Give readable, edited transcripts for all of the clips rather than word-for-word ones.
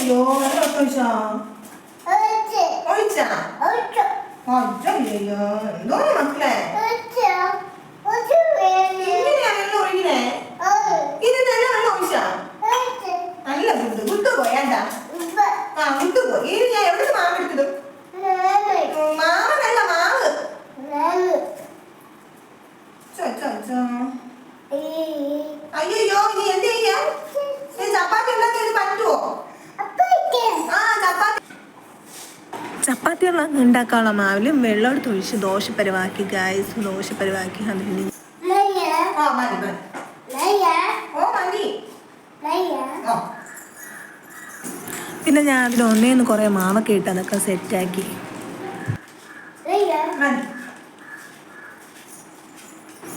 അയ്യോ വെള്ളം ഒഴിച്ചാ ഒഴിച്ചാ അയ്യോ എന്തോ മക്കളെ എങ്ങനെയാ വെള്ളം ഒഴിക്കണേ ഇത് നല്ല വെള്ളം ഒഴിച്ചാ നല്ല വിട്ടുപോയാണ്ടാ ആ വിട്ടുപോയി ഇത് ഞാൻ എവിടെ മാവ് എടുത്തത് മാവനല്ല മാവ് അയ്യോ ഇനി എന്ത് ചെയ്യാം ചപ്പാത്തി ഉണ്ടാക്കിയത് പറ്റുമോ ആ ചപ്പാത്തി ഉണ്ടാക്കാനുള്ള മാവില് വെള്ളം എടുത്ത് ഒഴിച്ച് ദോശപ്പരുവാക്കി ഗായ്സ് ദോശപ്പരുവാക്കി അതിന് പിന്നെ ഞാൻ അതിൽ ഒന്നേന്ന് കുറേ മാവൊക്കെ ഇട്ട് അതൊക്കെ സെറ്റാക്കി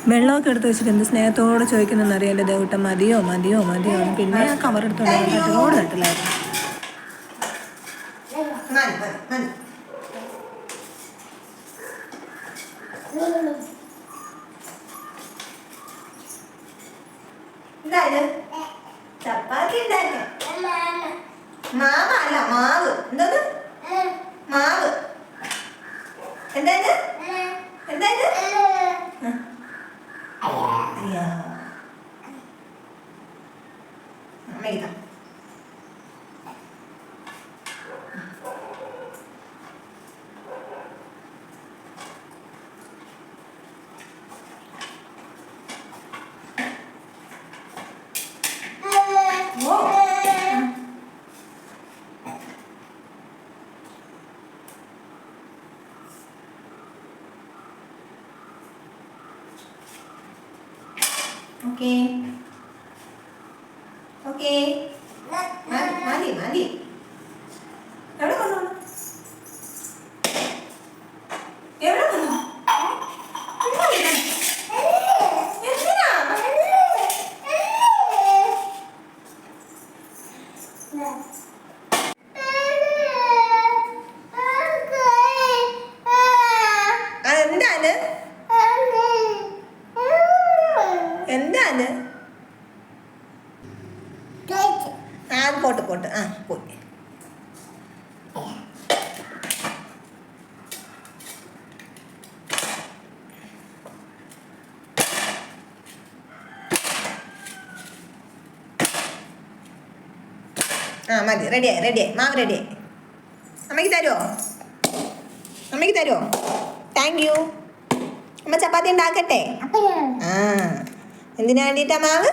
വെള്ളമൊക്കെ എടുത്ത് വെച്ചിട്ട് എന്ത് സ്നേഹത്തോടെ ചോദിക്കുന്നെന്ന് അറിയാം ദേവട്ടം മതിയോ മതിയോ മതിയോ പിന്നെ ആ കവർ എടുത്തോണ്ട് തട്ടിലോട് തട്ടിലായിരുന്നു ചപ്പാത്തി മാവ് അല്ല മാവ് എന്താണ് മാവ് എന്താണ് എന്താണ് അമ്മ Okay. Okay. Mandi, mandi. Eവിടെ kono? Eവിടെ kono? എന്തിനാ? എന്താണ്? എന്താണ്? ആ പോട്ട് പോട്ട് ആ പോയി ആ മതി റെഡിയായി റെഡിയായി മാവ് റെഡിയായി അമ്മയ്ക്ക് തരുമോ അമ്മയ്ക്ക് തരുമോ താങ്ക് യു അമ്മ ചപ്പാത്തി ഉണ്ടാക്കട്ടെ ആ എന്തിനാ വേണ്ടിയിട്ടാ മാവ്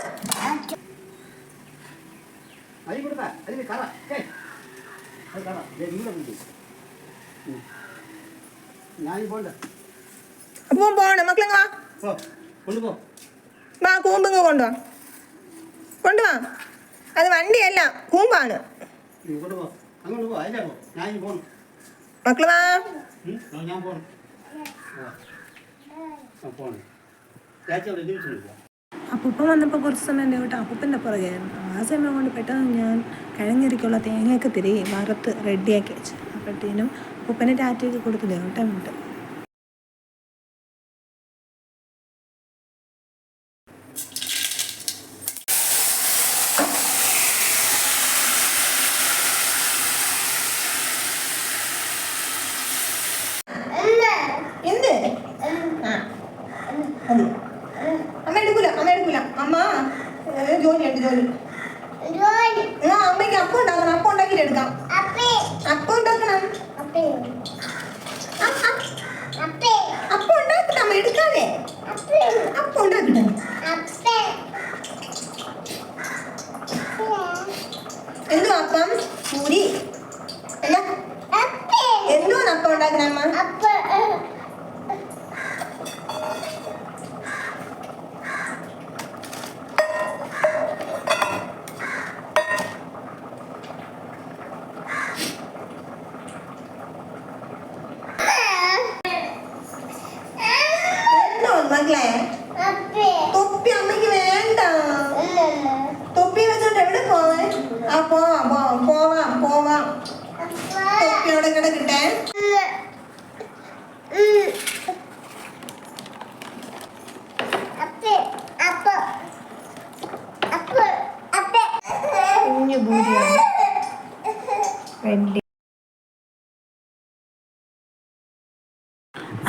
അപ്പം പോണം മക്കളെങ്ങ വാ കൂമ്പിങ്ങ് കൊണ്ടുവാ കൊണ്ടുവാ അത് വണ്ടിയല്ല കൂമ്പാണ് മക്കള് വാ അപ്പൂപ്പൻ വന്നപ്പോൾ കുറച്ച് സമയം ദേവട്ട അപ്പൂപ്പൻ്റെ പുറകെയായിരുന്നു ആ സമയം കൊണ്ട് പെട്ടെന്ന് ഞാൻ കിഴങ്ങരിക്കുള്ള തേങ്ങയൊക്കെ തിരികെ വറുത്ത് റെഡിയാക്കി വെച്ചു അപ്പോഴത്തേനും അപ്പൂപ്പനെ ടാറ്റയൊക്കെ കൊടുത്ത് ദേവട്ട വിട്ട് അമ്മ എടുക്കൂല അമ്മ ജോലിയുണ്ട് ജോലി അമ്മയ്ക്ക് അപ്പം ഉണ്ടാക്കണം അപ്പം ഉണ്ടാക്കിയിട്ട് എടുക്കാം അപ്പം ഉണ്ടാക്കണം അപ്പം ഉണ്ടാക്കണം അമ്മ എടുക്കാതെ അപ്പം ഉണ്ടാക്കണം എന്തോ അപ്പം പൂരി അല്ല എന്തോ അപ്പം ഉണ്ടാക്കണം അമ്മ മക്കളെ തൊപ്പി അമ്മയ്ക്ക് വേണ്ട തൊപ്പി വെച്ചോണ്ട് എവിടെ പോവാൻ ആ പോവാം തൊപ്പി അവിടെ കിടക്കട്ടെ കുഞ്ഞു ബൂരിയാണ് റെഡി.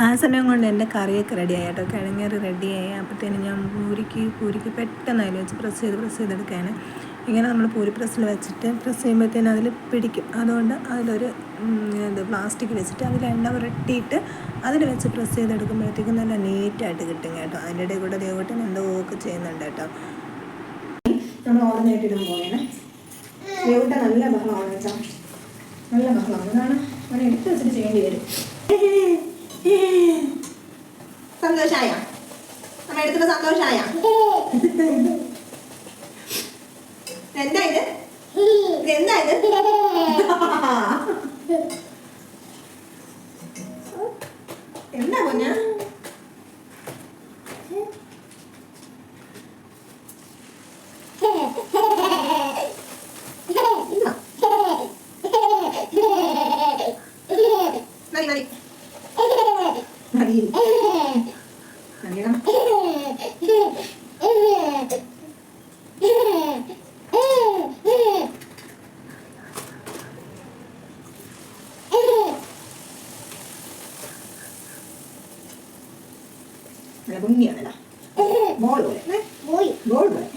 ആ സമയം കൊണ്ട് എൻ്റെ കറിയൊക്കെ റെഡിയായി കേട്ടോ. കിഴങ്ങറി റെഡിയായി. അപ്പോഴത്തേനും ഞാൻ പൂരിക്ക് പെട്ടെന്ന് അതിൽ വെച്ച് പ്രസ് ചെയ്തെടുക്കുകയാണ്. ഇങ്ങനെ നമ്മൾ പൂരി പ്രസ്സിൽ വെച്ചിട്ട് പ്രസ് ചെയ്യുമ്പോഴത്തേനും അതിൽ പിടിക്കും. അതുകൊണ്ട് അതിലൊരു പ്ലാസ്റ്റിക് വെച്ചിട്ട് അതിൽ എണ്ണ പുരട്ടിയിട്ട് അതിൽ വെച്ച് പ്രസ് ചെയ്തെടുക്കുമ്പോഴത്തേക്കും നല്ല നീറ്റായിട്ട് കിട്ടും കേട്ടോ. അതിൻ്റെ ഇടയിൽ കൂടെ ദേവട്ടൻ എന്തോ ഒക്കെ ചെയ്യുന്നുണ്ട് കേട്ടോ. നമ്മൾ ഓർമ്മയായിട്ടിടാൻ പോവുകയാണ്. ദേവട്ടൻ നല്ല ബഹളമാണ് വെച്ചാൽ, നല്ല ബഹളമാണ്. അതാണ് അങ്ങനെ എടുത്ത് വെച്ചിട്ട് ചെയ്യേണ്ടി വരും. സന്തോഷായ നമ്മ എടുത്തിട്ട് സന്തോഷായ? എന്താ ഇത്? എന്താ ഇത്? എന്താ കുഞ്ഞ? മതി മതി മതി മതിയടാ. നല്ല ഭംഗിയാണല്ലോ. ബോൾ പോലെ ബോൾ പോലെ.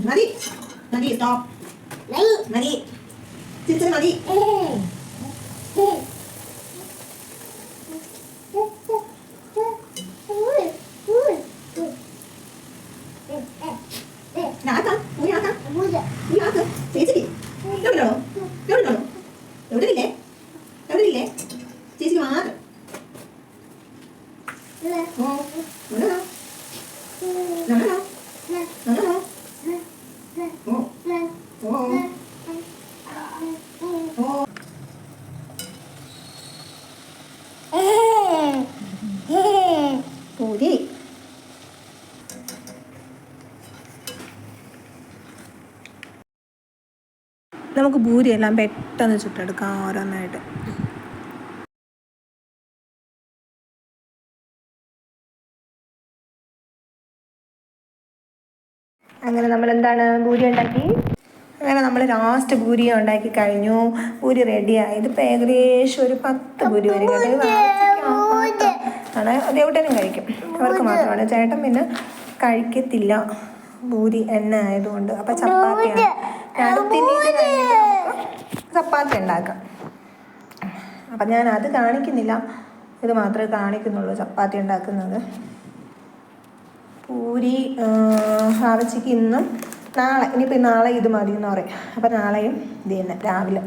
മതി മതി സ്റ്റോപ്പ്. മതി ചിച്ചൻ മതി. ചേച്ചി എവിടെയാണോ എവിടെയാണോ എവിടെയില്ലേ എവിടെയില്ലേ ചേച്ചിക്ക് മാത്രം. ഓ എവിടെയാണോ എവിടെയാണോ എവിടെയാണോ? ഓ ഓ പൂരി. നമുക്ക് പൂരിയെല്ലാം പെട്ടെന്ന് ചുട്ടെടുക്കാം ഓരോന്നായിട്ട്. അങ്ങനെ നമ്മൾ എന്താണ് പൂരി ഉണ്ടാക്കി. അങ്ങനെ നമ്മൾ ലാസ്റ്റ് പൂരി ഉണ്ടാക്കി കഴിഞ്ഞു. പൂരി റെഡിയായി. ഇതിപ്പോൾ ഏകദേശം ഒരു 10 പൂരി വരും കേട്ടോ. ആണ് ദേവട്ടനും കഴിക്കും, അവർക്ക് മാത്രമാണ്. ചേട്ടൻ പിന്നെ കഴിക്കത്തില്ല പൂരി എണ്ണ ആയതുകൊണ്ട്. അപ്പം ചപ്പാത്തിയാണ്. അടുത്തിന് ഇത് കഴിഞ്ഞിട്ട് നമുക്ക് ചപ്പാത്തി ഉണ്ടാക്കാം. അപ്പം ഞാൻ അത് കാണിക്കുന്നില്ല, ഇത് മാത്രമേ കാണിക്കുന്നുള്ളൂ ചപ്പാത്തി ഉണ്ടാക്കുന്നത്. പൂരി ആവശ്യക്ക് ഇന്നും നാളെ, ഇനിയിപ്പോൾ നാളെ ഇത് മതി എന്ന് പറയും. അപ്പം നാളെയും ഇത് തന്നെ രാവിലെ